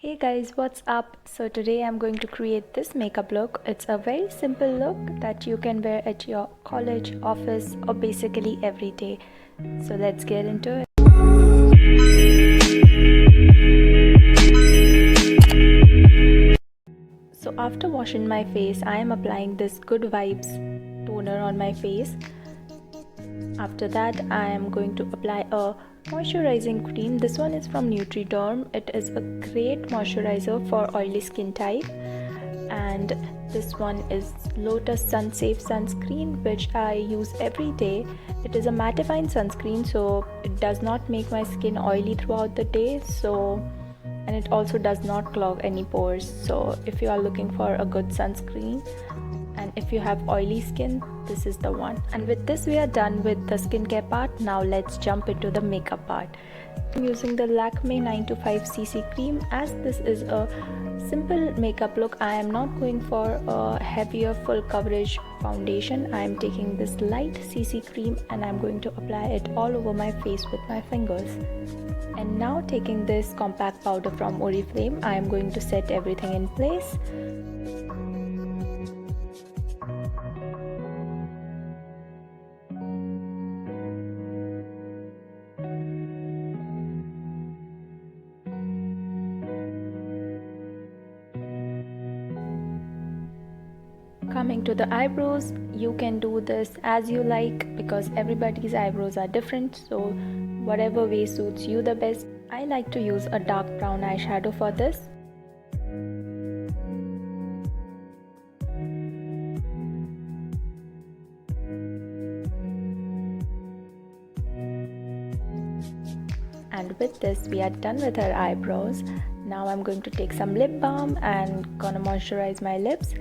Hey guys, what's up? So today I'm going to create this makeup look. It's a very simple look that you can wear at your college, office, or basically every day. So let's get into it. So after washing my face, I am applying this Good Vibes toner on my face. After that, I am going to apply a moisturizing cream. This one is from Neutriderm. It is a great moisturizer for oily skin type. And this one is Lotus Sun Safe sunscreen, which I use every day. It is a mattifying sunscreen, so it does not make my skin oily throughout the day. And it also does not clog any pores. So if you are looking for a good sunscreen, and if you have oily skin, this is the one. And with this we are done with the skincare part. Now let's jump into the makeup part. I'm using the Lakmé 925cc cream. As this is a simple makeup look, I am not going for a heavier full coverage foundation. I am taking this light cc cream and I'm going to apply it all over my face with my fingers. And now taking this compact powder from Oriflame, I am going to set everything in place. Coming to the eyebrows, you can do this as you like because everybody's eyebrows are different, so whatever way suits you the best. I like to use a dark brown eyeshadow for this. And with this we are done with our eyebrows. Now I'm going to take some lip balm and gonna moisturize my lips.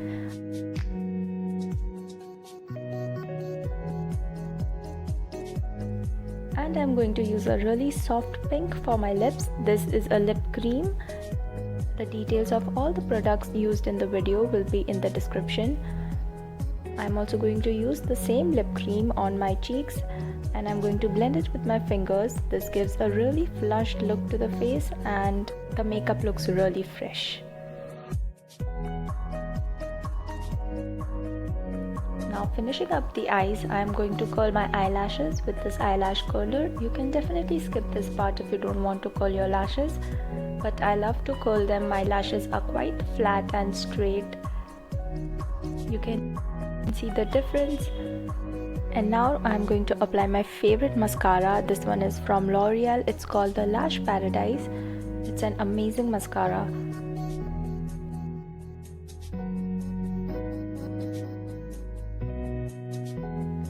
And I'm going to use a really soft pink for my lips. This is a lip cream. The details of all the products used in the video will be in the description. I'm also going to use the same lip cream on my cheeks and I'm going to blend it with my fingers. This gives a really flushed look to the face and the makeup looks really fresh. Now finishing up the eyes, I am going to curl my eyelashes with this eyelash curler. You can definitely skip this part if you don't want to curl your lashes, but I love to curl them. My lashes are quite flat and straight. You can see the difference. And now I'm going to apply my favorite mascara. This one is from L'Oreal. It's called the Lash Paradise. It's an amazing mascara.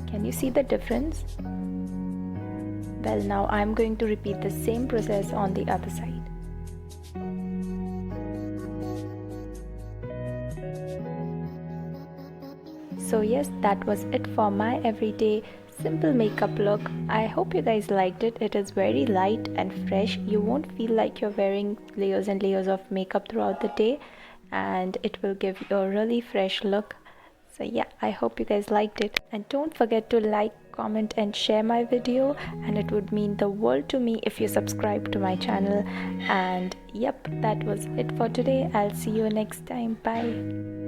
Can you see the difference? Well, now I'm going to repeat the same process on the other side. So yes, that was it for my everyday simple makeup look. I hope you guys liked it. It is very light and fresh. You won't feel like you're wearing layers and layers of makeup throughout the day, and it will give you a really fresh look. So yeah, I hope you guys liked it, and don't forget to like, comment and share my video, and it would mean the world to me if you subscribe to my channel. And yep, that was it for today. I'll see you next time. Bye.